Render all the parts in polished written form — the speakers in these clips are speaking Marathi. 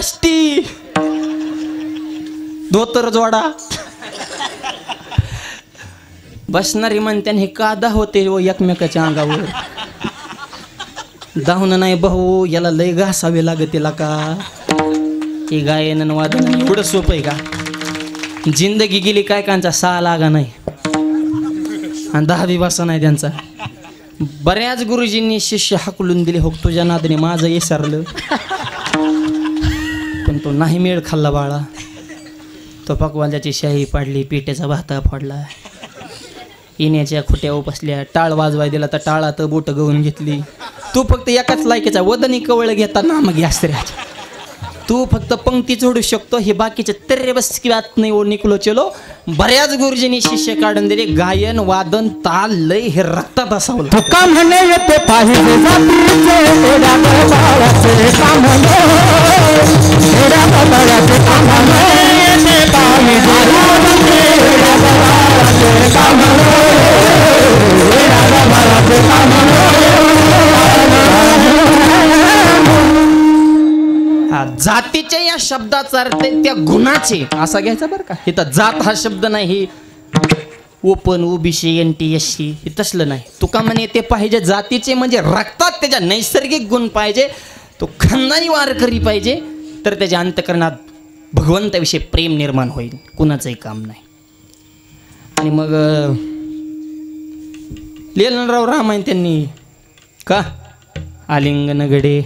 काष्टी धोतर जोडा बसणारी म्हणते हे कादा होते व एकमेकाच्या अंगावर धावणं नाही भाऊ याला लय घासावे लागते का हे गायन वादन एवढं सोपं आहे का जिंदगी गेली काय कांचा 6 लागा नाही आणि 10 बसा नाही त्यांचा बऱ्याच गुरुजींनी शिष्य हाकलून दिले हो तुझ्या नादने माझं विसरलं पण तो नाही मेळ खाल्ला बाळा तो पकवाल्याची शाही पाडली पिठेचा भाता फोडला येण्याच्या खुट्या उपसल्या टाळ वाजवाय दिला तर टाळात बोट गवून घेतली तू फक्त एकाच लायकीचा वदनी कवळ घेता ना मग यास्त्र्याच्या तू फक्त पंक्ती जोडू शकतो हे बाकीचे तर्रे बस की बात नाही ओ निकलो चलो बऱ्याच गुरुजींनी शिष्य काढून दिले गायन वादन ताल लय हे रक्तात असावं का म्हणे येते पाहिजे जातीचे एवढ्या गळाचे कामने एवढ्या गळाचे कामने येते पाहिजे एवढ्या गळाचे कामने एवढ्या गळाचे कामने जातीच्या या शब्दाचा अर्थ त्या गुणाचे असा घ्यायचा बरं का इथं जात हा शब्द नाही ओपन ओबीसी एनटी एससी हे तसलं नाही तुका म्हणे ते पाहिजे जातीचे म्हणजे रक्तात त्याच्या नैसर्गिक गुण पाहिजे तो खानदानी वारकरी पाहिजे तर त्याच्या अंतकरणात भगवंताविषयी प्रेम निर्माण होईल कुणाचंही काम नाही आणि मग लीलराव रामायण त्यांनी का आलिंगन गडे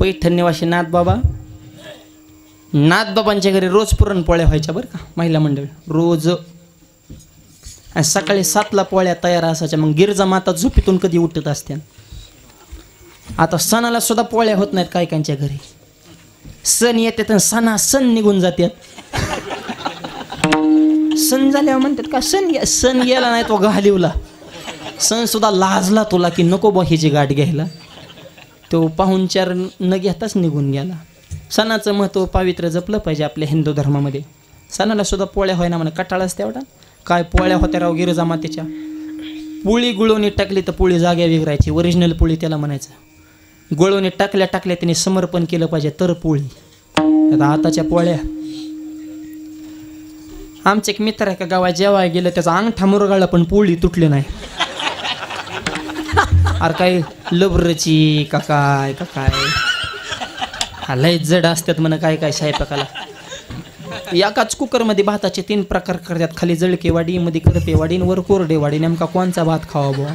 पैठण निवासी नाथबाबांच्या घरी रोज पुरणपोळ्या व्हायच्या बरं का महिला मंडळ रोज आणि सकाळी 7ला पोळ्या तयार असायच्या मग गिरजा माता झोपेतून कधी उठत असत्या आता सणाला सुद्धा पोळ्या होत नाहीत काय कांच्या घरी सण येतात आणि सण निघून जातात सण झाल्यावर म्हणतात का सण गेला नाही तो घालिवला सण सुद्धा लाजला तुला की नको बा हिची गाठ घ्यायला तो पाहुणचार न घेताच निघून गेला सणाचं महत्त्व पावित्र्य जपलं पाहिजे आपल्या हिंदू धर्मामध्ये सणाला सुद्धा पोळ्या होईना म्हणा कटाळाच तेवढा काय पोळ्या होत्या राव गिरजा मातेच्या पोळी गुळवणी टाकली तर पोळी जाग्या विगरायची ओरिजिनल पोळी त्याला म्हणायचं गुळवणी टाकल्या त्याने समर्पण केलं पाहिजे तर पोळी आता आताच्या पोळ्या आमचं एक मित्र आहे का गावात जेव्हा गेलं त्याचा अंगठा मुरगाळला पण पोळी तुटली नाही अरे काय लबरची का काय लय जड असतात म्हणा काय स्वयंपाकाला एकाच कुकरमध्ये भाताचे 3 प्रकार करतात खाली जळकेवाडी मध्ये करपेवाडी वर कोरडेवाडी नेमका कोणचा भात खावा बुवा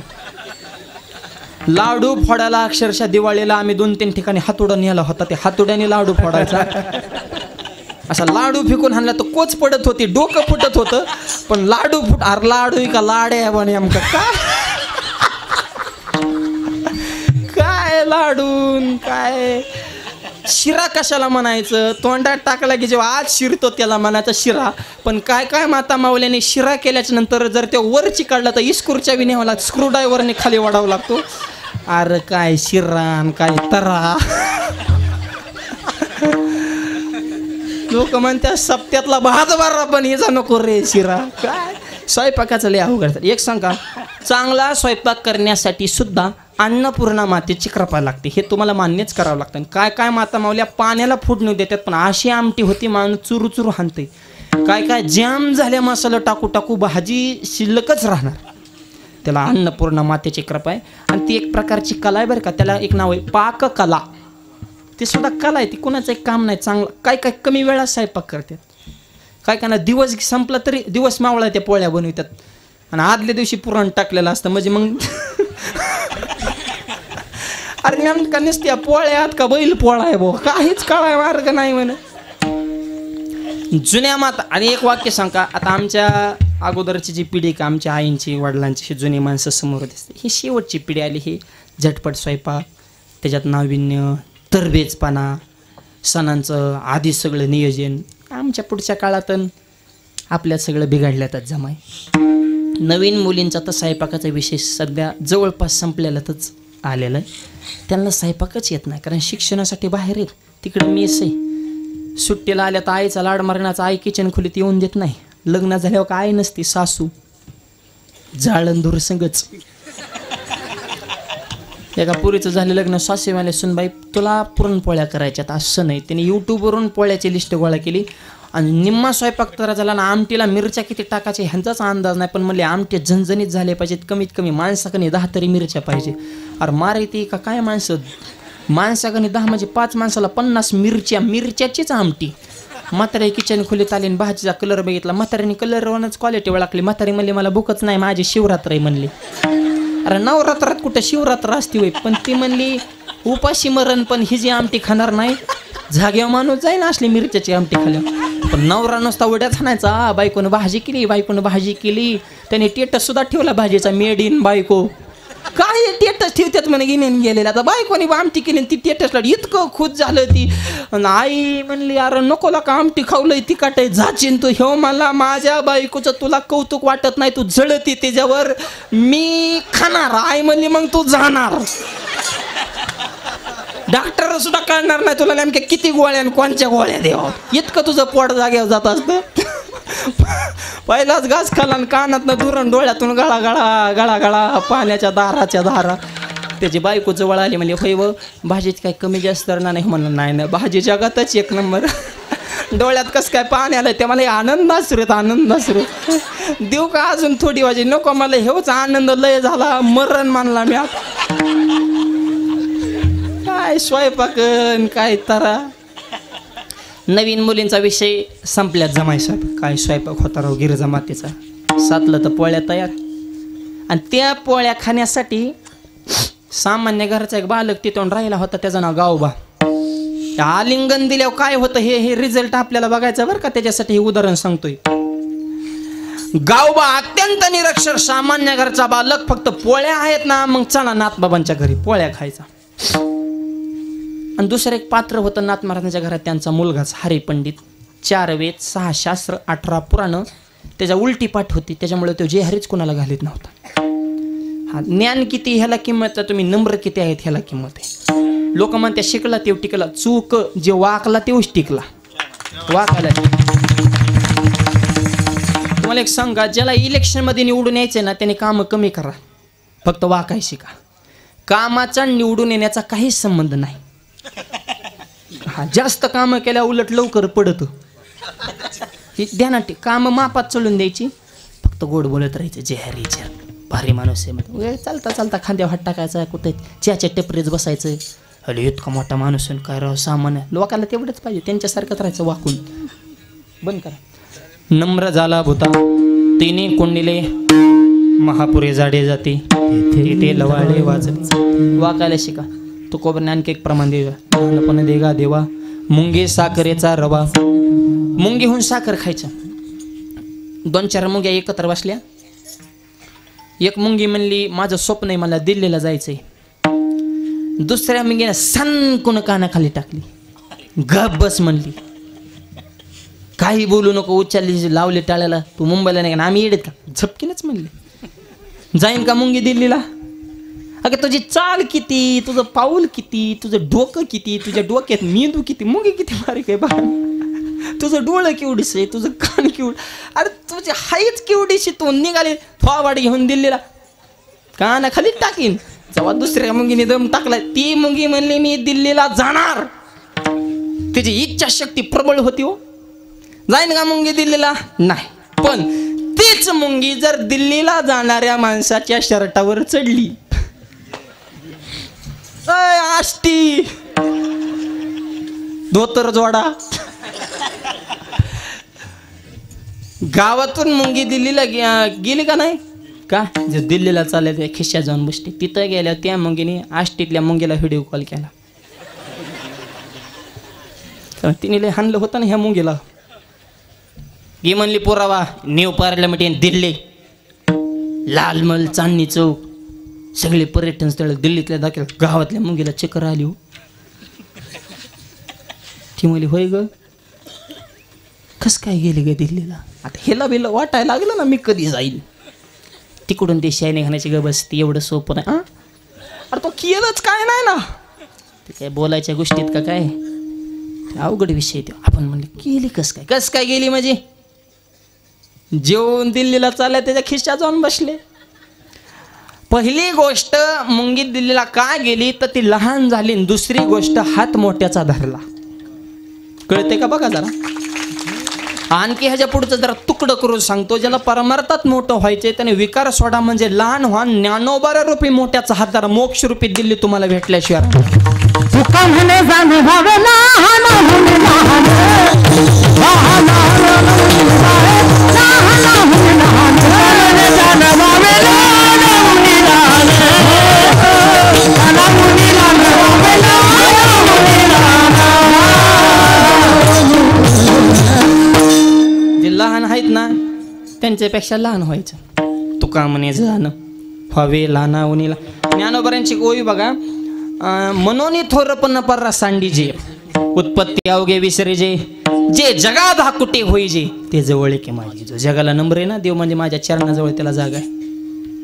लाडू फोडायला अक्षरशः दिवाळीला आम्ही 2-3 ठिकाणी हातोडा नेला होता ते हातोड्याने लाडू फोडायचा असा लाडू फेकून हाणला तर कोच पडत होती डोकं फुटत होतं पण लाडू लाडू का लाड्या बा नेमका काय लाडून काय शिरा कशाला म्हणायचं तोंडात टाकला की जेव्हा आज शिरतो त्याला म्हणायचं शिरा पण काय माता मावल्याने शिरा केल्याच्या नंतर जर ते वरची काढला तर इस्क्रूच्या विनेवाला स्क्रूड्रायव्हरने खाली वाढावं लागतो अरे काय शिरान काय तरा लोक म्हणतात सप्त्यातला भात बारा पण याचा नको रे शिरा काय स्वयंपाकाचं लय अवघड एक सांगा चांगला स्वयंपाक करण्यासाठी सुद्धा अन्नपूर्णा मातेची कृपा लागते हे तुम्हाला मान्यच करावं लागतं काय माता मावल्या पाण्याला फोडणं देतात पण अशी आमटी होती माणूस चुरू हाणते काय जॅम झाल्या मसाला टाकू भाजी शिल्लकच राहणार त्याला अन्नपूर्णा मातेची कृपा आहे आणि ती एक प्रकारची कला आहे बरं का त्याला एक नाव आहे पाककला ती सुद्धा कला आहे ती कुणाचं एक काम नाही चांगलं काय कमी वेळात स्वयंपाक करतात काय ना दिवस संपला तरी दिवस मावळा त्या पोळ्या बनवतात आणि आदल्या दिवशी पुरण टाकलेलं असतं म्हणजे मग अरे नेमका नसत्या पोळ्यात का बैल पोळा आहे भाऊ काहीच कळाय मार्ग नाही म्हणे जुन्या माता आणि एक वाक्य सांगा आता आमच्या अगोदरची जी पिढी का आमच्या आईंची वडिलांची जुनी माणसं समोर दिसते ही शेवटची पिढी आली ही झटपट स्वयंपाक त्याच्यात नाविन्य तरबेजपणा सणांचं आधी सगळं नियोजन आमच्या पुढच्या काळात आपल्यात सगळं बिघडल्यातच जमाय नवीन मुलींचा तर स्वयंपाकाचा विषय सध्या जवळपास संपलेलाच आलेलं आहे त्यांना स्वयंपाकच येत नाही कारण शिक्षणासाठी बाहेर येत तिकडं मेस आहे सुट्टीला आल्या तर आईचा लाड मारण्याचा आई किचन खोलीत येऊन देत नाही लग्न झाल्यावर का आई नसती सासू जाळंदूर संगच एका पुरीचं झालं लग्न, सासूबाईला सुनबाई तुला पुरणपोळ्या करायच्यात असं नाही. त्याने यूट्यूबवरून पोळ्याची लिस्ट गोळा केली आणि निम्मा स्वयंपाक तर झाला ना. आमटीला मिरच्या किती टाकायच्या ह्यांचाच अंदाज नाही, पण म्हणले आमटे झणझणीत झाले पाहिजेत, कमीत कमी माणसाकडे 10 तरी मिरच्या पाहिजे. अरे मारे ती का काय माणसाकडे 10 म्हणजे 5 माणसाला 50 मिरच्याचीच आमटी. म्हातारी किचन खोलीत आली आणि भाजीचा कलर बघितला. म्हातारीने कलरवरच क्वालिटी ओळखली. म्हातारी म्हणली मला भूकच नाही, माझी शिवरात्र आहे म्हणली. अरे नवरात्रात कुठं शिवरात्र असते होय, पण ती म्हणली उपाशी मरण पण ही जी आमटी खाणार नाही. जाग्यावर माणूस जाईन असली मिरच्याची आमटी खाल्या. पण नवरा नुसता उड्यात हाणायचा, बायकोनं भाजी केली. त्याने टेटस सुद्धा ठेवला भाजीचा, मेड इन बायको. काय टेटस ठेवतात म्हणे घेऊन गेलेला. आता बायकोनी आमटी केली ती टेटसला इतकं खुश झालं ती. आई म्हणली अरे नकोला का आमटी खावलंय तिखट आहे, जाचीन तू. ह्यो मला माझ्या बायकोचं तुला कौतुक वाटत नाही, तू जळती त्याच्यावर, मी खाणार. आई म्हणली मग तू जाणार. डॉक्टर सुद्धा कळणार नाही तुला नेमक्या किती गोळ्या आणि कोणत्या गोळ्या द्यावा, इतकं तुझं पोट जागेवर जात असतं. पहिलाच घास खाला आणि कानातनं दुरण डोळ्यातून गळा पाण्याच्या धारा. त्याची बायको जवळ आली म्हणजे होय व भाजीत काय कमी जास्त करणार नाही. म्हणलं नाही भाजी जगातच 1 नंबर. डोळ्यात कसं काय पाणी आलं ते मला आनंद असरू देऊ का अजून थोडी भाजी नको मला, हेच आनंद लय झाला, मरण मानला मी. काय स्वयंपाक काय तारा. नवीन मुलींचा विषय संपल्यात जमाई साहेब. काय स्वयंपाक होता राव गिरजा मातेचा. सातलं तर पोळ्या तयार, आणि त्या पोळ्या खाण्यासाठी सामान्य घराचा एक बालक तिथून राहिला होता, त्याचं नाव गावबा. आलिंगन दिल्यावर काय होतं हे रिझल्ट आपल्याला बघायचं बरं का, त्याच्यासाठी हे उदाहरण सांगतोय. गावबा अत्यंत निरक्षर सामान्य घरचा बालक, फक्त पोळ्या आहेत ना मग चला नाथबाबांच्या घरी पोळ्या खायचा. आणि दुसरं एक पात्र होतं नाथ महाराजांच्या घरात, त्यांचा मुलगाच हरिपंडित. 4 वेद 6 शास्त्र 18 पुराणं त्याच्या उलटी पाठ होती, त्याच्यामुळे तो जे हरीच कोणाला घालीत नव्हता. हा ज्ञान किती ह्याला किंमत आहे, तुम्ही नम्र किती आहेत ह्याला किंमत आहे. लोक म्हणते शिकला तेव टिकला, चूक जे वाकला तेवच टिकला. वाकायला तुम्हाला एक सांगा, ज्याला इलेक्शनमध्ये निवडून यायचं ना त्याने कामं कमी करा, फक्त वाकाय शिका. कामाचा निवडून येण्याचा काहीच संबंध नाही. हा जास्त कामं केल्या उलट लवकर पडत. हे ध्यानात कामं मापात चढून द्यायची, फक्त गोड बोलत राहायचं. जे हरी जे भारी माणूस आहे चालता खांद्यावर हात टाकायचा, कुठे चहाच्या टेपरीच बसायचं. अरे इतका मोठा माणूस काय राव सामान्य लोकांना तेवढंच पाहिजे, त्यांच्यासारखंच राहायचं वाकून. बंद करा. नम्र झाला भूता तिने कोंडिले महापुरे जाडे जाते ते लवाळे वाजत. वाकायला शिका. तो कोबरने आणखी एक प्रमाण देवा देगा देवा. मुंगे साखरेचा रवा. मुंगेहून साखर खायचा. 2-4 मुंग्या एकत्र बसल्या. एक मुंगी म्हणली माझं स्वप्न आहे मला दिल्लीला जायचंय. दुसऱ्या मुंगीने सनकून कानाखाली टाकली. गप बस म्हणली, काही बोलू नको. उच्चारली लावले टाळ्याला, तू मुंबईला नाही का आम्ही येडेत का. झपकीनच म्हणली जाईन का मुंगी दिल्लीला. अगं तुझी चाल किती, तुझं पाऊल किती, तुझं डोकं किती, तुझ्या डोक्यात मेंदू किती, मुंगी किती बारीक आहे बा. तुझं डोळं केवढीच आहे, तुझं कान केवढं, अरे तुझी हाईच केवढीशी. तू निघाले थोवाड घेऊन दिल्लीला, कानाखाली टाकीन. जेव्हा दुसऱ्या मुंगीने दम टाकला, ती मुंगी म्हणली मी दिल्लीला जाणार. तिची इच्छाशक्ती प्रबळ होती. हो जाईन का मुंगी दिल्लीला नाही, पण तीच मुंगी जर दिल्लीला जाणाऱ्या माणसाच्या शर्टावर चढली, आष्टी धोतर जोडा. गावातून मुंगी दिल्लीला गेली का नाही का, जे दिल्लीला चालले त्या खिश्या जाऊन बसते. तिथं गेल्या त्या मुंगीने आष्टीतल्या मुंगीला व्हिडिओ कॉल केला. तिने लय हाणलं होतं ना ह्या मुंगीला. गी म्हणली पुरावा न्यू पार्लमेंट दिल्ली, लालमहल, चांदणी चौक, सगळे पर्यटन स्थळ दिल्लीतल्या दाखल. गावातल्या मुंगीला चक्कर आली. हो ती म्हणली होय ग कस काय गेली ग दिल्लीला. आता हेला बिला वाटायला लागलं ना मी कधी जाईल. तिकडून ते शायने घालायची ग बस, ती एवढं सोपं नाही. हां अरे तो केलंच काय नाही ना, ते काय बोलायच्या गोष्टीत का काय अवघड विषय. तो आपण म्हणले गेली कस काय गेली म्हणजे. जेवून दिल्लीला चालल्या त्याच्या खिश्यात जाऊन बसले. पहिली गोष्ट मुंगीत दिल्लीला का गेली तर ती लहान झाली, दुसरी गोष्ट हात मोठ्याचा धरला. कळते का बघा जरा. आणखी ह्याच्या पुढचं जरा तुकडं करून सांगतो. ज्याला परमार्थात मोठं व्हायचे त्याने विकार सोडा, म्हणजे लहान व्हा. ज्ञानोबा रूपी मोठ्याचा हात धरा. मोक्ष रूपी दिल्ली तुम्हाला भेटल्याशिवाय. तुका म्हणे जाणे भावे लहान होणे लहान, लहान जे लहान आहेत ना त्यांच्यापेक्षा लहान व्हायचं. तुका म्हणे जाणं व्हावे लहाना उनीला. ज्ञानोबऱ्यांची गोवी बघा. मनोनी थोरपण पर्रा सांडी जे उत्पत्ती अवघे विसरे जे, जे जगात हा कुठे होई जे ते जवळ की माझी. जो जगाला नम्र आहे ना, देव म्हणजे माझ्या चरणाजवळ त्याला जागा आहे.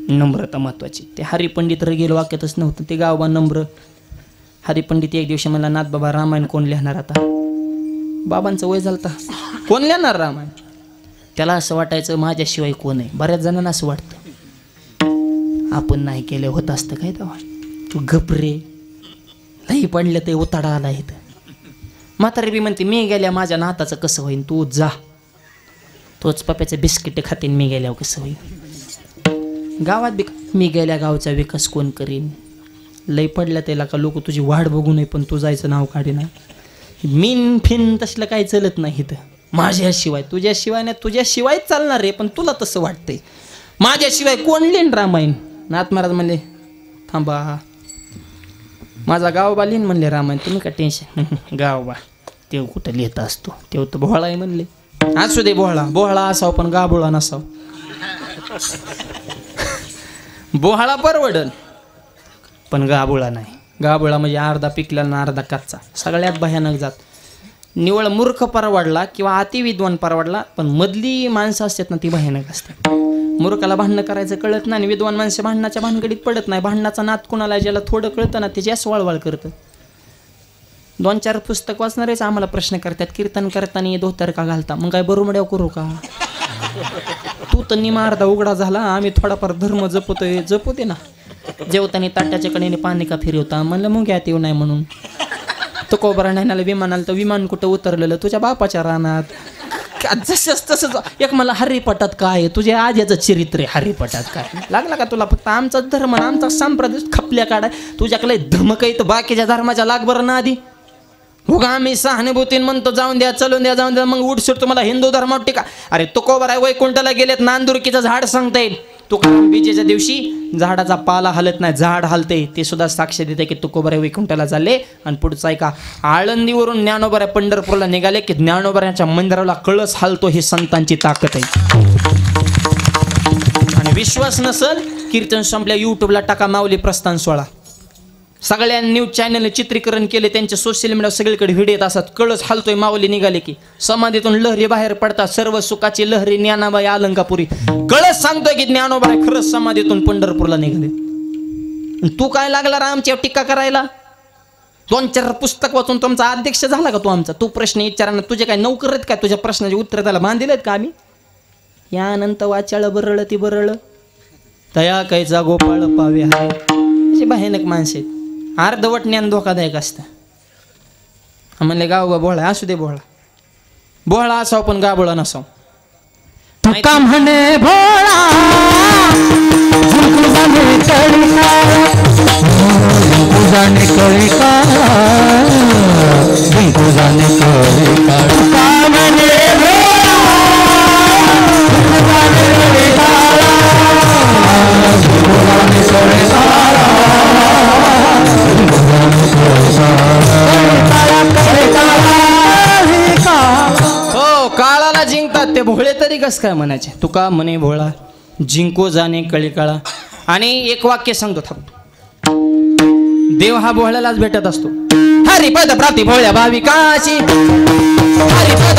नम्रता महत्वाची. ते हरिपंडित रगेल वाक्यातच नव्हतं. ते गावबा नम्र. हरिपंडित एक दिवशी मला नाथ बाबा रामायण कोण लिहिणार आता. बाबांचं वय झालं तर कोण लिहिणार रामायण. त्याला असं वाटायचं माझ्याशिवाय कोण आहे. बऱ्याच जणांना असं वाटतं आपण नाही केलं होत असतं काय तेव्हा. तू घपरे नाही पडलं ते उताडा आला इथं. म्हातारी बी म्हणते मी गेल्या माझ्या नाताचं कसं होईन, तू जा. तोच पप्याचं बिस्किट खातीन मी गेल्यावर कसं होईल. गावात बी मी गेल्या गावचा विकास कोण करीन. लई पडलं त्याला का लोक तुझी वाट बघू नये पण तू जायचं नाव काढी नाही. मीन फिन तसलं काही चलत नाही इथं. माझ्याशिवाय तुझ्याशिवाय नाही, तुझ्याशिवायच चालणार रे. पण तुला तसं वाटतंय माझ्याशिवाय कोण लिहिन रामायण. नाथ महाराज म्हणले थांबा माझा गावबा लिहिन म्हणले रामायण. तुम्ही का टेन्शन. गावबा तेव कुठं लिहित असतो, तेव तर भोळा आहे म्हणले. असू दे भोळा. भोळा असाव पण गाभोळा नसाव. बोहाळा परवडल पण गाभोळा नाही. गाभोळा म्हणजे अर्धा पिकला ना अर्धा कच्चा. सगळ्यात भयानक जात. निवळ मूर्ख परवडला किंवा अतिविद्वान परवडला, पण मधली माणसं असतात ना ती भयानक असतात. मूर्खाला भांडणं करायचं कळत नाही, विद्वान माणसं भांडणाच्या भानगडीत पडत नाही. भांडणाचा नाद कुणाला ज्याला थोडं कळतं ना त्याची असं वळवळ करतं. 2-4 पुस्तक वाचणारेच आम्हाला प्रश्न करतात कीर्तन करताना धोतर का घालता. मग काय बरोमड्याव करू का. तू तर निमा अर्धा उघडा झाला. आम्ही थोडाफार धर्म जपतोय, जपू दे ना. जेवताना ताट्याच्या कडेने पाणी का फिरवता म्हणलं मग यात येऊ नाही म्हणून. तो कोबरा नाही विमानाला तर विमान कुठं उतरलेलं तुझ्या बापाच्या रानात. जसंच तसंच. एक मला हरिपटात काय तुझ्या आज्याचं चरित्र आहे. हरिपटात काय लागला का तुला. फक्त आमचा धर्म आमचा संप्रदाय खपल्या काढाय. तुझ्याकडे धमक तर बाकीच्या धर्माच्या लाग बरं ना आधी. हो का आम्ही सहानुभूतीन म्हणतो जाऊन द्या चलून द्या जाऊन द्या. मग उठसूट तुम्हाला हिंदू धर्मावर टीका. अरे तो कोबरा वैकुंठाला गेलेत नांदुरकीचं झाड सांगता येईल. तुकाराम बीजेच्या दिवशी झाडाचा पाला हलत नाही, झाड हलते. ते सुद्धा साक्ष देते की तुकोबऱ्या वैकुंठाला चालले. आणि पुढचा ऐका आळंदीवरून ज्ञानोबऱ्या पंढरपूरला निघाले की ज्ञानोबऱ्याच्या मंदिराला कळस हलतो. ही संतांची ताकद आहे. आणि विश्वास नसल कीर्तन संपल्या युट्यूबला टाका माऊली प्रस्थान सोहळा. सगळ्या न्यूज चॅनलने चित्रीकरण केले. त्यांचे सोशल मीडिया सगळीकडे व्हिडिओ येत असतात. कळस हलतोय माऊली निघाले की. समाधीतून लहरी बाहेर पडतात. सर्व सुखाची लहरी ज्ञानाबाई अलंकापुरी. कळस सांगतोय की ज्ञानोबाई खरंच समाधीतून पंढरपूरला निघाले. तू काय लागला रामच्या टीका करायला. 2-4 पुस्तक वाचून तुमचा अध्यक्ष झाला का तू आमचा. तू प्रश्न विचारांना तुझे काय नोकर आहेत का. तुझ्या प्रश्नाचे उत्तर त्याला बांधिलेत आहेत का आम्ही. यानंतर वाचाळ बरळ ती बरळ तया कायचा गोपाळ पावे आहे. अशी भयानक माणसं आहेत. अर्धवट ज्ञान धोकादायक असतं. म्हणले गाव भोळा असू दे. भोळा भोळा असाव पण गाभोळा नसाव. तुका म्हणे भोळा जाणे कळी हो काळाला जिंकतात ते भोळे तरी कस काय म्हणायचे. तुका म्हणे भोळा जिंको जाणे कळी काळा. आणि एक वाक्य सांगतो थांब. देव हा भोळ्यालाच भेटत असतो. हरिपद प्राप्ती भोळ्या भाविकाची. हरिपद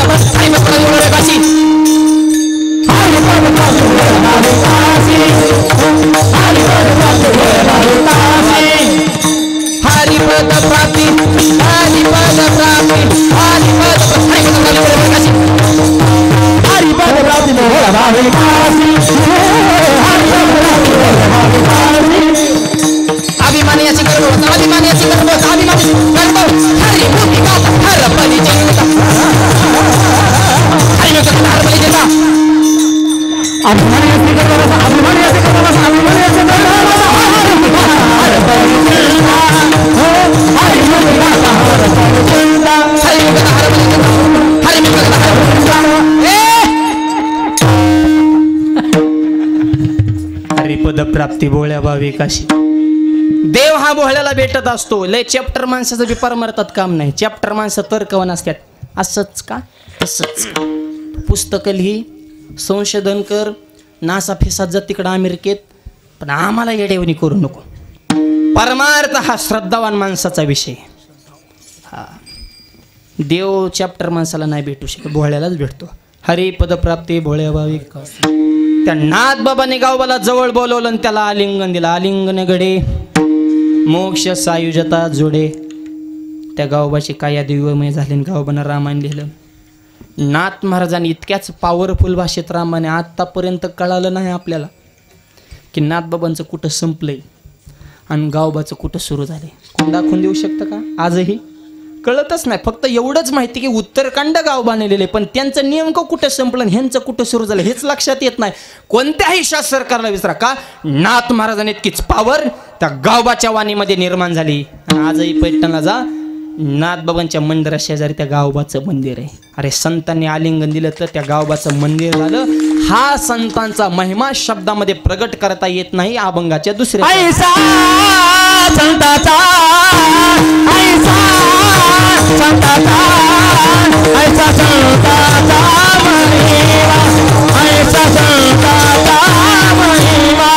प्राप्ती भोळा भाविकाची. पदप्राप्ती भोळ्या भाविकाशी. देव हा भोळ्याला भेटत असतो. लय चॅप्टर माणसाचं विपार मरतात काम नाही. चॅप्टर माणसं तर्कवन असतात. असंच का तसंच का. पुस्तकं लिही, संशोधन कर, नासा फेसात जा तिकडं अमेरिकेत, पण आम्हाला येडेवणी करू नको. परमार्थ हा श्रद्धावान माणसाचा विषय. हा देव चॅप्टर माणसाला नाही भेटू शकत, भोळ्यालाच भेटतो. हरी पदप्राप्ती भोळ्या भाविक. त्या नाथ बाबाने गावबाला जवळ बोलवलं आणि त्याला आलिंगन दिलं. आलिंगन गडे मोक्ष सायुजता जोडे. त्या गावबाची काया दिव्यमय झाले. गावबानं रामायण लिहिलं. नाथ महाराजांनी इतक्याच पॉवरफुल भाषेत रामाने आत्तापर्यंत कळालं नाही आपल्याला की नाथबाबांचं कुठं संपलंय आणि गावबाचं कुठं सुरू झाले. कोण दाखवून देऊ शकतं का? आजही कळतच नाही. फक्त एवढंच माहिती की उत्तराखंड गाव बांधलेले, पण त्यांचं नेमकं कुठं संपलं आणि ह्यांचं कुठं सुरू झालं हेच लक्षात येत नाही. कोणत्याही शास्त्र सरकारला विचारा का नाथ महाराजांनी इतकीच पावर त्या गावबाच्या वाणीमध्ये निर्माण झाली. आणि आजही पैठणला जा, नाथबाबांच्या मंदिरा शेजारी त्या गावबाचं मंदिर आहे. अरे संतांनी आलिंगन दिलं तर त्या गावबाचं मंदिर झालं. हा संतांचा महिमा शब्दामध्ये प्रगट करता येत नाही. अभंगाच्या दुसऱ्या ऐसा संताचा, ऐसा संताचा, ऐसा संताचा महिमा, ऐसा संताचा महिमा.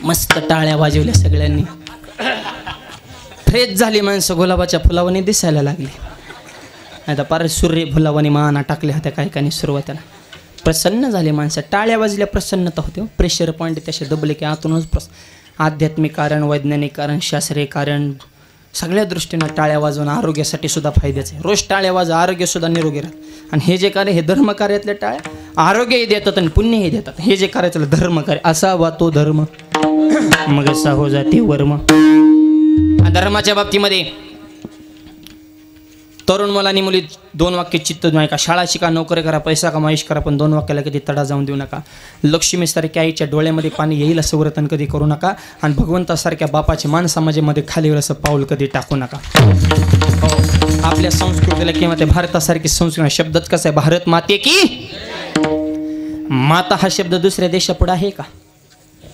मस्त टाळ्या वाजवल्या सगळ्यांनी. फ्रेश झाली माणसं, गुलाबाच्या फुलावानी दिसायला लागली. आता पार सूर्य फुलावानी माना टाकल्या होत्या काही काही सुरुवातीला. प्रसन्न झाली माणसं, टाळ्या वाजल्या प्रसन्नता होते. प्रेशर पॉईंट तसे दबले की आतूनच आध्यात्मिक कारण, वैज्ञानिक कारण, शास्त्रीय कारण, सगळ्या दृष्टीनं टाळ्या वाजवून आरोग्यासाठी सुद्धा फायद्याचं आहे. रोज टाळ्या वाजव, आरोग्य सुद्धा निरोगी राहत. आणि हे जे कार्य, हे धर्म कार्यातल्या टाळ्या आरोग्यही देतात आणि पुण्यही देतात. हे जे करायचं धर्म कार्य, असा वा तो धर्म मग असा हो जाते वर्म. धर्माच्या बाबतीमध्ये तरुण मुलांनी मुली 2 वाक्य चित्त नाही का, शाळा शिका, नोकरी करा, पैसा कमा, ऐश करा, पण 2 वाक्याला कधी तडा जाऊन देऊ नका. लक्ष्मीसारख्या आईच्या डोळ्यामध्ये पाणी येईल असं व्रतन कधी करू नका. आणि भगवंतासारख्या बापाचे मान समाजामध्ये खाली येईल असं पाऊल कधी टाकू नका. हो, आपल्या संस्कृतीला किंवा ते भारतासारखी संस्कृती शब्दच कसा आहे, भारत माते की माता हा शब्द दुसऱ्या देशापुढे आहे का?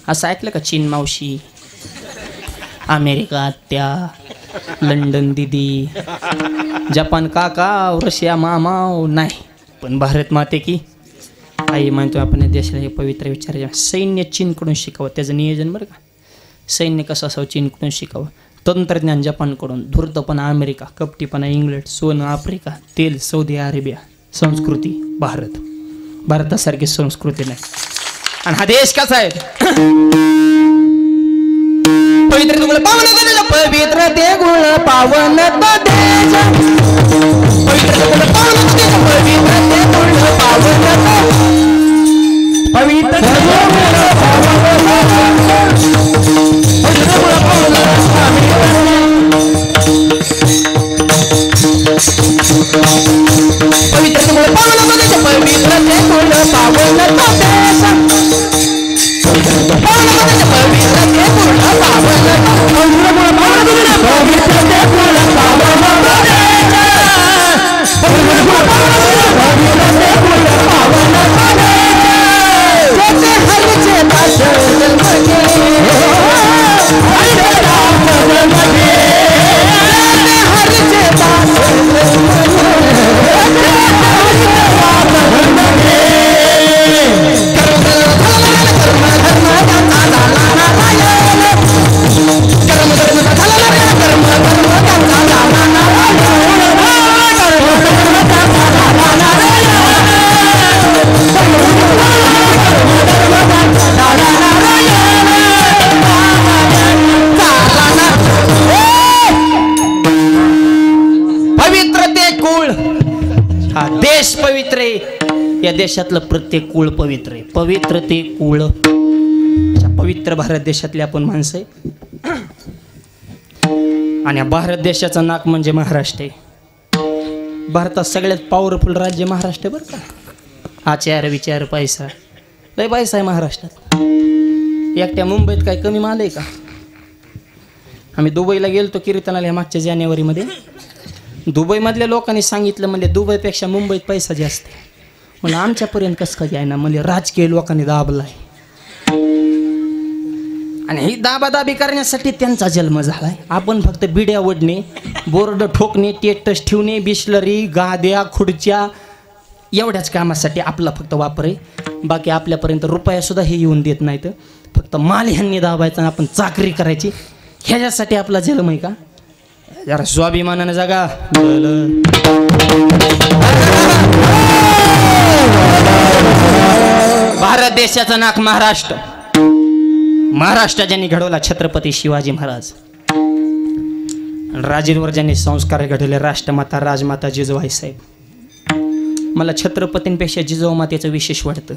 असं ऐकलं का? चीन मावशी, अमेरिका आत्या, लंडन दिदी, जपान काका, रशिया मामा नाही, पण भारत माते की आई म्हणतो आपण देशाला हे पवित्र विचार. सैन्य चीनकडून शिकावं, त्याचं नियोजन बरं का. सैन्य कसं असावं चीनकडून शिकावं, तंत्रज्ञान जपानकडून, धूर्तपणा अमेरिका, कपटीपणा इंग्लंड, सोनं आफ्रिका, तेल सौदी अरेबिया, संस्कृती भारत. भारतासारखी संस्कृती नाही. आणि हा देश कसा आहे? पवित्र गुण पावन पवित्र ते गुण पावन देश, पवित्र गुण पावन पवित्र ते गुण पावन पवित्र या देशातलं प्रत्येक कुळ पवित्र आहे. पवित्र ते कुळ. पवित्र भारत देशातले आपण माणसं आहे. आणि भारत देशाचा नाक म्हणजे महाराष्ट्र आहे. भारतात सगळ्यात पॉवरफुल राज्य महाराष्ट्र बरं का. आचार विचार पैसा लय पैसा आहे महाराष्ट्रात. एकट्या मुंबईत काय कमी माल आहे का? आम्ही दुबईला गेलतो कीर्तनाला मागच्या जानेवारीमध्ये. दुबईमधल्या लोकांनी सांगितलं म्हणजे दुबईपेक्षा मुंबईत पैसा जास्त आहे. म्हणून आमच्यापर्यंत कसं काय आहे ना, म्हणजे राजकीय लोकांनी दाबला आहे. आणि ही दाबादाबी करण्यासाठी त्यांचा जन्म झालाय. आपण फक्त बिड्या ओढणे, बोर्ड ठोकणे, टेटस ठेवणे, बिस्लरी, गाद्या, खुर्च्या एवढ्याच कामासाठी आपला फक्त वापर आहे. बाकी आपल्यापर्यंत रुपया सुद्धा हे येऊन देत नाहीत. फक्त माल ह्यांनी दाबायचा आणि आपण चाकरी करायची, ह्याच्यासाठी आपला जन्म आहे का? जरा स्वाभिमानानं जगा. भारत देशाचं नाक महाराष्ट्र. महाराष्ट्र ज्यांनी घडवला छत्रपती शिवाजी महाराज. राजेंवर ज्यांनी संस्कार घडवले राष्ट्रमाता राजमाता जिजाबाई साहेब. मला छत्रपतींपेक्षा जिजाऊ मातेचं विशेष वाटतं.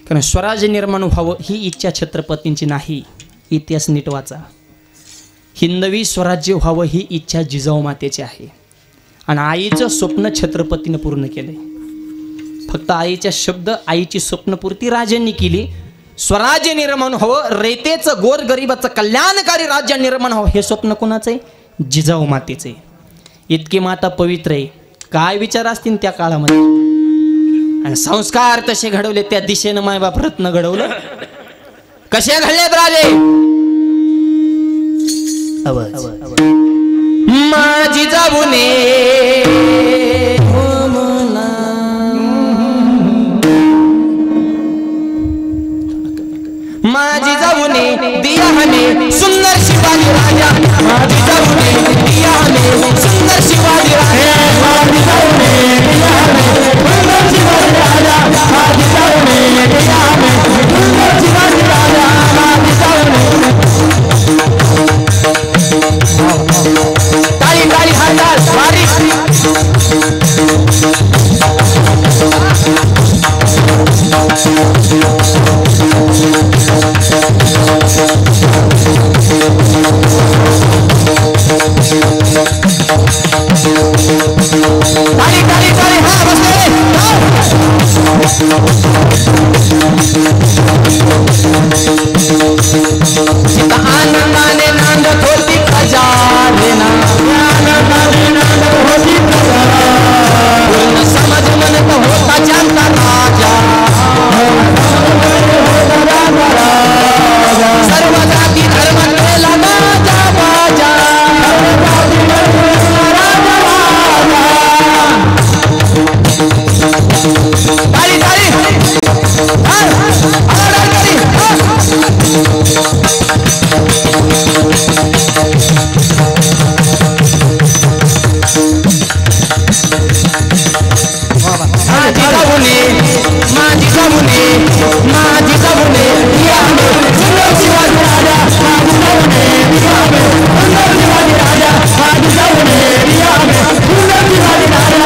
कारण स्वराज्य निर्माण व्हावं ही इच्छा छत्रपतींची नाही. इतिहास नीट वाचा. हिंदवी स्वराज्य व्हावं ही इच्छा जिजाऊ मातेची आहे. आणि आईचं स्वप्न छत्रपतीनं पूर्ण केलंय. फक्त आईच्या शब्द, आईची स्वप्नपूर्ती राजांनी केली. स्वराज्य निर्माण व्हावं, रयतेचं गोरगरिबाचं कल्याणकारी राज्य निर्माण व्हावं हे स्वप्न कोणाचं आहे? जिजाऊ मातेचं आहे. इतकी माता पवित्र आहे. काय विचार असतील त्या काळामध्ये. आणि संस्कार तसे घडवले, त्या दिशेनं मायबाप रत्न घडवलं. कसे घडलेत राजे? माझी जाऊने माझी जाऊने दिया हने सुंदर शिवाजी राजा. माझी जाऊने सुंदर शिवाजी राजा ताली ताली हाताल बारीक ताली ताली ताली हाँ बसले सीता आनंदाने नांदत होती खजाना आनंदाने नांदत होती खजाना पूर्ण समज मन तो होता जानता राजा सर्व जाती धर्म केला बाजा बाजा ताली ताली माझी जमुने या सुंदर शिवाजी राजा माझी जमुने सुंदर शिवाजी राजा माझी जमुने या सुंदर शिवाजी राजा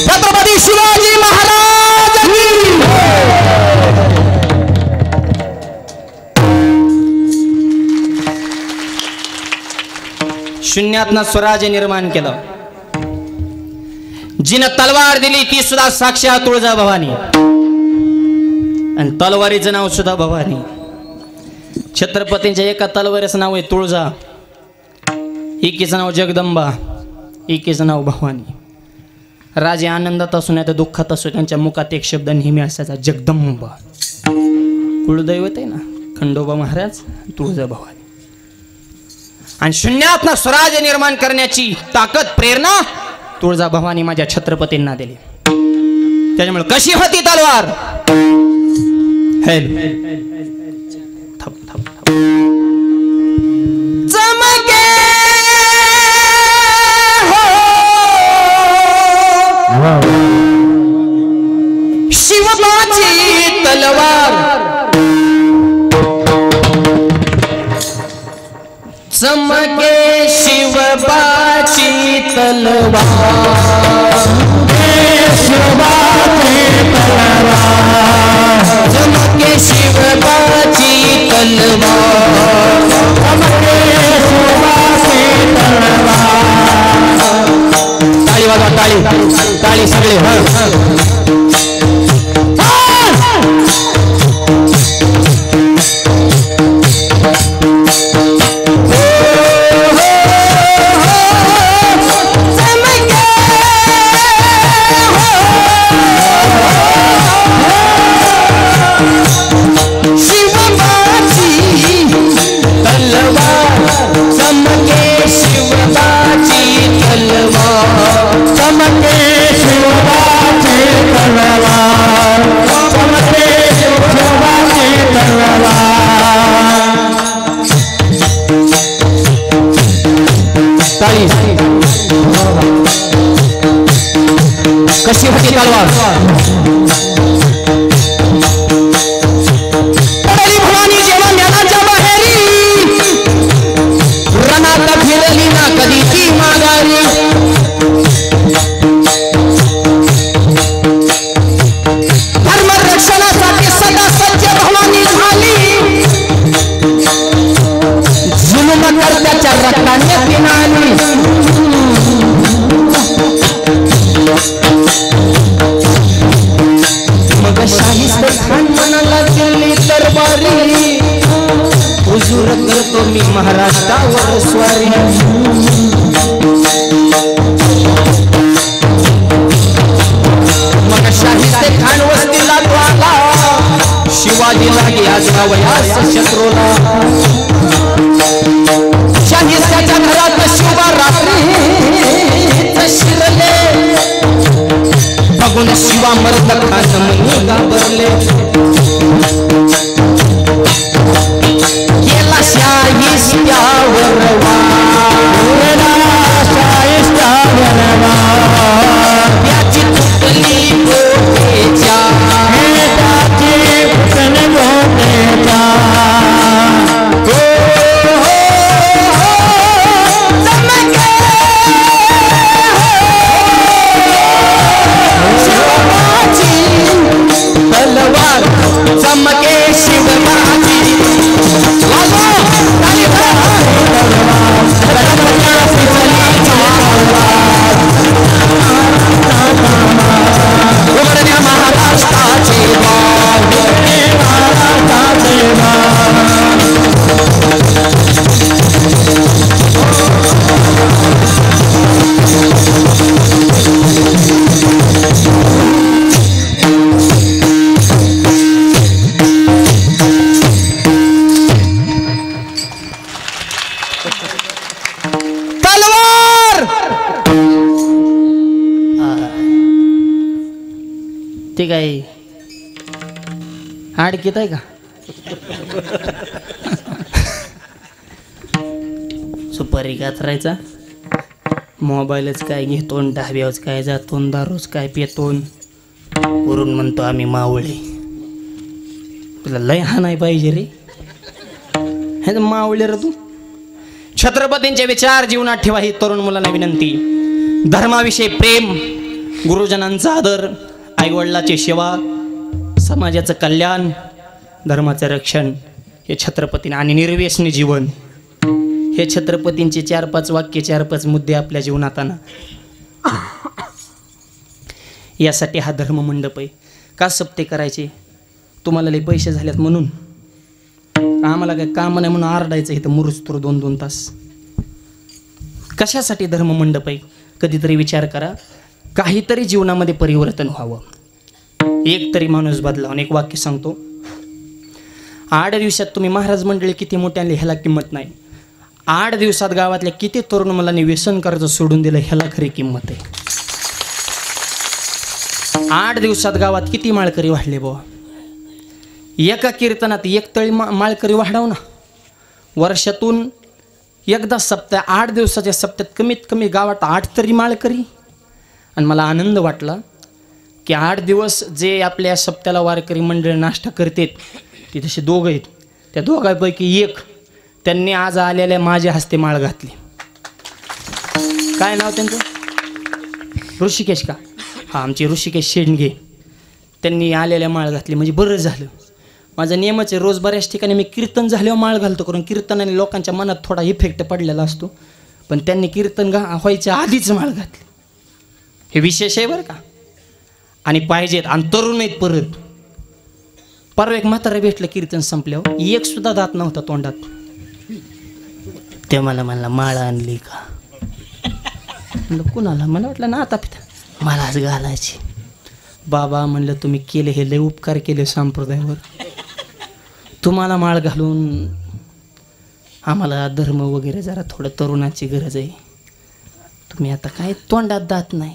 छत्रपती शिवाजी महाराज की शून्यातनं स्वराज्य निर्माण केलं जिनं तलवार दिली ती सुद्धा साक्षात तुळजा भवानी आणि तलवारीचं नाव सुद्धा भवानी छत्रपतींच्या एका तलवारीचं नाव आहे तुळजा एकीचं नाव जगदंबा एकीचं नाव भवानी राजे आनंदात असू नाही तर दुःखात असू त्यांच्या मुखात एक शब्द नेहमी असायचा जगदंबा कुलदैवत आहे ना खंडोबा महाराज तुळजा भवानी आणि शून्यातनं स्वराज्य निर्माण करण्याची ताकद प्रेरणा तुळजा भवानी माझ्या छत्रपतींना दिली त्याच्यामुळे कशी होती तलवार थप थप थप चमके हो शिवबाची तलवार चमके शिवबाची तलवार शिवबाची तलवार चमके शिवबाची तलवार चमके शिवबाची तलवार ताली वाजवा ताली ताली सगळे कशी होती तलवार पडली भवानी जेव्हा ज्ञानाच्या बाहेरी रणात फिरली ना कधी ती माघारी धर्म रक्षणासाठी सदा सज्ज भवानी झाली जुलूम करत्याच्या रक्ताने पिनाली मग शाहिस्त खान मनाला गेली दरबारी हुजूर करतो मी महाराष्ट्रावर स्वारी मग शाहिस्त खान वस्तीला तो आला शिवाजी लागे आज वयास शत्रूला शाहिस्ताच्या घरात शिवा रात्री शिरले बघून शिवा मर्द खान मनी घाबरले गेला ते काय आडकीत आहे का? सुपारी कातरायचा, मोबाईलच काय घेतो, ढाब्यावच काय जातो, दारूच काय पितो, वरून म्हणतो आम्ही मावळे. तुला लय हा नाही पाहिजे रे, हे मावळे रे तू. छत्रपतींचे विचार जीवनात ठेवा ही तरुण मुलांना विनंती. धर्माविषयी प्रेम, गुरुजनांचा आदर, आईवडिलाची सेवा, समाजाचं कल्याण, धर्माचं रक्षण, हे छत्रपतींनी आणि निर्व्यसनी जीवन, हे छत्रपतींचे 4-5 वाक्य, 4-5 मुद्दे आपल्या जीवनात आणा. यासाठी हा धर्म मंडप आहे. का सप्ते करायचे? तुम्हाला लई पैसे झालेत म्हणून? आम्हाला काय काम नाही म्हणून आरडायचं इथं मुरुस्तूर 2-2 तास? कशासाठी धर्म मंडप आहे? कधीतरी विचार करा. काहीतरी जीवनामध्ये परिवर्तन व्हावं, एक तरी माणूस बदलावं. एक वाक्य सांगतो. 8 दिवसात तुम्ही महाराज मंडळी किती मोठ्या ह्याला किंमत नाही. 8 दिवसात गावातल्या किती तरुण मुलांनी व्यसन कर्ज सोडून दिलं ह्याला खरी किंमत आहे. 8 दिवसात गावात किती माळकरी वाढले बुवा. एका कीर्तनात 1 तळी माळकरी वाढव ना. वर्षातून एकदा सप्ताह, 8 दिवसाच्या सप्त्यात कमीत कमी गावात 8 तरी माळकरी. आणि मला आनंद वाटला की 8 दिवस जे आपल्या सप्त्याला वारकरी मंडळ नाश्ता करतात ते तसे 2 आहेत. त्या दोघांपैकी एक त्यांनी आज आलेल्या माझ्या हस्ते माळ घातली. काय नाव त्यांचं? ऋषिकेश का? हां, आमचे ऋषिकेश शेंडगे. त्यांनी आलेल्या माळ घातली म्हणजे बरं झालं. माझा नियमच आहे, रोज बऱ्याच ठिकाणी मी कीर्तन झाल्यावर माळ घालतो, कारण कीर्तनाने लोकांच्या मनात थोडा इफेक्ट पडलेला असतो. पण त्यांनी कीर्तन व्हायच्या आधीच माळ घातली. हे विशेष आहे बरं का. आणि पाहिजेत. आणि तरुण आहेत परत. परवा एक म्हातारा भेटलं कीर्तन संपल्यावर, एक सुद्धा दात नव्हता तोंडात. ते मला म्हणला माळ आणली का? म्हणलं कुणाला? मला वाटलं ना आता पिता मलाच घालायची. बाबा म्हणलं तुम्ही केले हे लय उपकार केले संप्रदायावर. तुम्हाला माळ घालून आम्हाला धर्म वगैरे जरा थोडं तरुणाची गरज आहे. तुम्ही आता काय तोंडात दात नाही.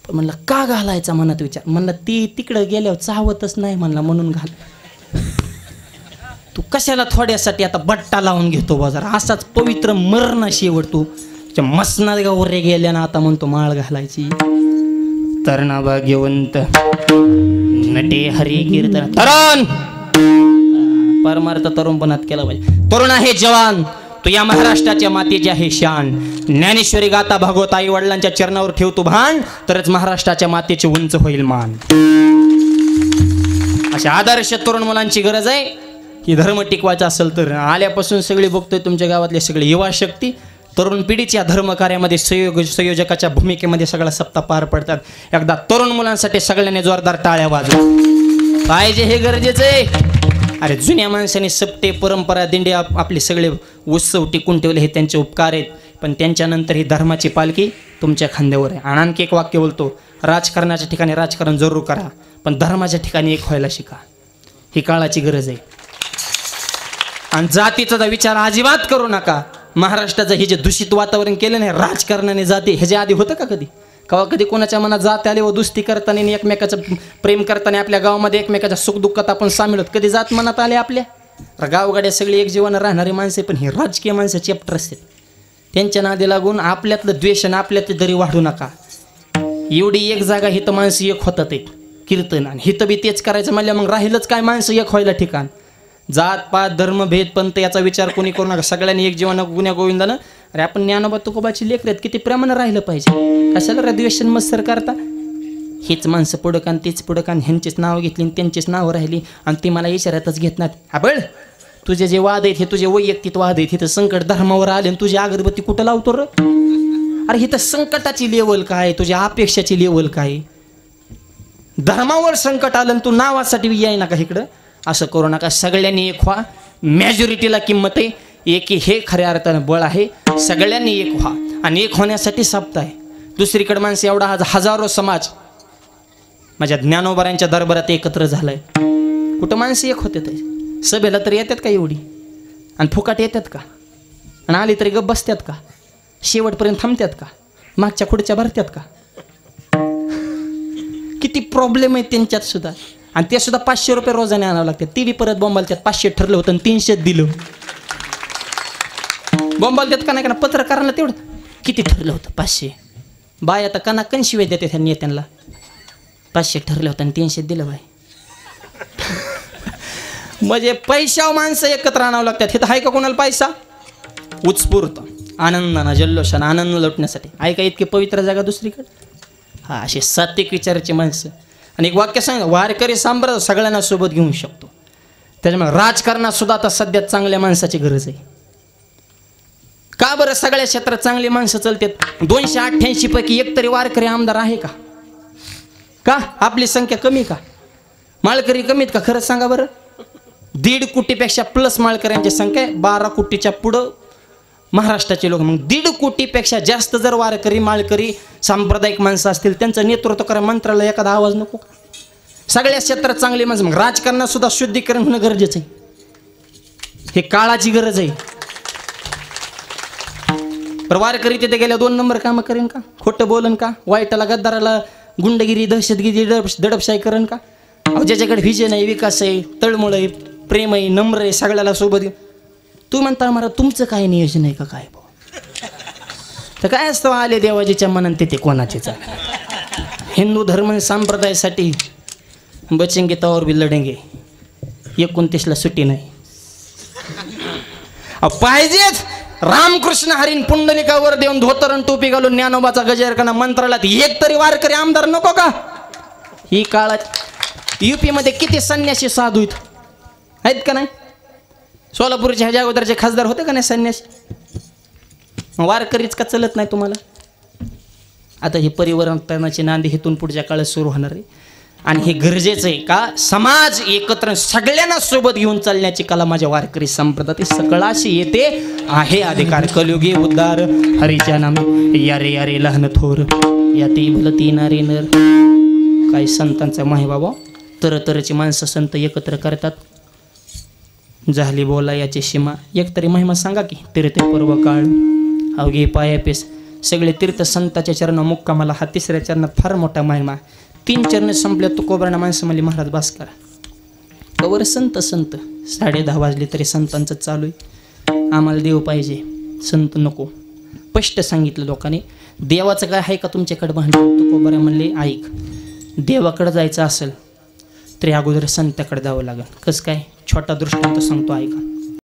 पण म्हणलं का घालायचा मनात विचार. म्हणलं ती तिकडं गेल्यावर चावतच नाही म्हणला म्हणून घाल. तू कशाला थोड्यासाठी आता बट्टा लावून घेतो बाजार. असाच पवित्र मरण शेवट तू मसनात गावरे गेल्या ना आता म्हणतो माळ घालायची. तरणा भाग्यवंत नटे हरी कीर्तन. तरुण परमार्थ तरुणपणात केला पाहिजे. तरुण आहे जवान, तू या महाराष्ट्राच्या मातीची आहे शान. ज्ञानेश्वरी गाता भागवत आई वडिलांच्या चरणावर ठेवतो भान, तरच महाराष्ट्राच्या मातीचे उंच होईल मान. अशा आदर्श तरुण मुलांची गरज आहे. ही धर्म टिकवायचा असेल तर आल्यापासून सगळी बघतोय तुमच्या गावातले सगळे युवा शक्ती तरुण पिढीच्या धर्म कार्यामध्ये संयोजकाच्या भूमिकेमध्ये सगळा सप्ताह पार पडतात. एकदा तरुण मुलांसाठी सगळ्यांनी जोरदार टाळ्या वाजवा पाहिजे, हे गरजेचं आहे. अरे जुन्या माणसांनी सप्ते परंपरा दिंड्या आपले सगळे उत्सव टिकून ठेवले, हे त्यांचे उपकार आहेत. पण त्यांच्यानंतर ही धर्माची पालखी तुमच्या खांद्यावर आहे. आणि आणखी एक वाक्य बोलतो, राजकारणाच्या ठिकाणी राजकारण जरूर करा, पण धर्माच्या ठिकाणी एक व्हायला शिका. ही काळाची गरज आहे. आणि जातीचा विचार अजिबात करू नका. महाराष्ट्राचं हे जे दूषित वातावरण केलं नाही राजकारणाने, जाती ह्याच्या आधी होतं का कधी? कधी कोणाच्या मनात जात आले व दुस्ती करताना एकमेकाचं प्रेम करताना आपल्या गावामध्ये एकमेकाच्या सुखदुःखात आपण सामील होत, कधी जात मनात आले आपल्या? गावगाड्या सगळी एक जीवन राहणारी माणसे, पण हे राजकीय माणसं चॅप्टर असतात. त्यांच्या नादी लागून आपल्यातलं द्वेष आणि आपल्यातलं दरी वाढू नका. एवढी एक जागा हिथं माणसं एक होतात एक कीर्तन, आणि हिथं बी तेच करायचं म्हणलं मग राहिलंच काय माणसं एक व्हायला ठिकाण. जात पात धर्म भेद पंत याचा विचार कोणी करू नका. सगळ्यांनी एक जीवन गुन्ह्या गोविंदानं. अरे आपण ज्ञानोबा तुकोबाची लेकरं आहेत, किती प्रेमानं राहिलं पाहिजे. कशाला रद्वेशन मत्सर करता? हेच माणसं पुढं आणि तेच पुढं आणि ह्यांचेच नाव घेतली आणि त्यांचेच नावं राहिली आणि ती मला इशाऱ्यातच घेत नाहीत. आबळ तुझे जे वाद आहेत हे तुझे वैयक्तिक वाद आहेत. इथं संकट धर्मावर आले आणि तुझी अगरबत्ती कुठं लावतो र? अरे इथं संकटाची लेवल काय, तुझ्या अपेक्षाची लेवल काय? धर्मावर संकट आलं तू नावासाठी याय नका इकडं. असं करू नका. सगळ्यांनी एक व्हा. मेजॉरिटीला किंमत आहे. एक हे खऱ्या अर्थानं बळ आहे. सगळ्यांनी एक व्हा आणि एक होण्यासाठी सप्ताह आहे. दुसरीकडे माणसं एवढा हजारो समाज माझ्या ज्ञानोबारांच्या दरबारात एकत्र झालाय. कुठं माणसं एक होते ते सभेला तर येतात का एवढी? आणि फुकाट येतात का? आणि आली तरी गप बसतात का? शेवटपर्यंत थांबतात का? मागच्या पुढच्या भरतात का? किती प्रॉब्लेम आहे त्यांच्यात सुद्धा. आणि ते सुद्धा 500 रुपये रोजाने आणावं लागतात. ती बी परत बोंबालत्यात 500 ठरलं होतं आणि 300 दिलं. बोंबालत्यात का नाही का पत्रकारांना तेवढं किती ठरलं होतं 500. बाय आता कना शिवाय देते त्या नेत्यांना. 500 ठरलं होतं आणि 300 दिलं बाय. म्हणजे पैशावर माणसं एकत्र आणावं लागतात. हे तर आहे का कोणाला पैसा? उत्स्फूर्त आनंदानं जल्लोषानं आनंद लुटण्यासाठी आहे का इतकी पवित्र जागा दुसरीकडे? हा, असे सात्विक विचाराची माणसं. आणि एक वाक्य सांगा, वारकरी सांभाळ सगळ्यांना सोबत घेऊ शकतो. त्याच्यामुळे राजकारणात सुद्धा आता सध्या चांगल्या माणसाची गरज आहे. का बरं सगळ्या क्षेत्रात चांगली माणसं चालतात? 288 पैकी एक तरी वारकरी आमदार आहे का? का आपली संख्या कमी का? माळकरी कमीत का? खरंच सांगा बरं. 1.5 कोटीपेक्षा प्लस माळकऱ्यांची संख्या आहे. 12 कोटीच्या पुढं महाराष्ट्राचे लोक. मग 1.5 कोटीपेक्षा जास्त जर वारकरी माळकरी सांप्रदायिक माणसं असतील, त्यांचं नेतृत्व करा मंत्राला एखादा आवाज नको? सगळ्या क्षेत्रात चांगली माणसं. मग राजकारणात सुद्धा शुद्धीकरण होणं गरजेचं आहे. हे काळाची गरज आहे. पर वारकरी तिथे गेल्या 2 नंबर कामं करेन का? खोटं बोलन का? वाईटाला गद्दाराला गुंडगिरी दहशतगिरी दडपशाही करेन का? ज्याच्याकडे व्हिजन आहे, विकास आहे, तळमळ आहे, प्रेम आहे, नम्र आहे, सगळ्याला सोबत घेऊन तू म्हणता मला तुमचं काय नियोजन आहे का काय? तर काय असतं आले देवाजीच्या मनात तिथे कोणाचेच. हिंदू धर्म संप्रदायासाठी बचेंगे तौर भी लढेंगे. 29ला सुट्टी नाही पाहिजेच. रामकृष्ण हरीन पुंडलिकावर देऊन धोतरण टोपी घालून ज्ञानोबाचा गजरकना मंत्राला एक तरी वारकरी आमदार नको का? ही काळात UP मध्ये किती संन्यासी साधू आहेत का नाही? सोलापूरच्या ह्याच्या अगोदरचे खासदार होते का नाही संन्यासी? वारकरीच का चलत नाही तुम्हाला? आता हे परिवर्तनाची नांदी हेतून पुढच्या काळात सुरू होणार आहे. आणि हे गरजेचं आहे का समाज एकत्र सगळ्यांना सोबत घेऊन चालण्याची कला माझ्या वारकरी संप्रदायात सकळाशी येते आहे. अधिकार कलयुगी उद्धार हरीच्या नामे यारे यारे लहान थोर याते भलती नारे नर. काही संतांचा माही बाबा तरतरची माणसं संत एकत्र करतात. झाली बोला याची सीमा. एकतरी महिमा सांगा की. तीर्थ पर्व काळ अवघे पायापेस सगळे तीर्थ संताच्या चरण मुक्कामाला. हा 3ऱ्या चरणात फार मोठा महिमा. 3 चरण संपल्या तू कोबराना माणसं म्हणली महाराज बास करा. कवर संत 10:30 वाजले तरी संतांचं चालू आहे. आम्हाला देव पाहिजे, संत नको. स्पष्ट सांगितलं लोकांनी. देवाचं काय आहे का तुमच्याकडे भांडण? तू कोबरा म्हणले ऐक, देवाकडे जायचं असेल तरी अगोदर संताकडे जावं लागेल. कसं काय? छोटा दृष्टांत सांगतो ऐका.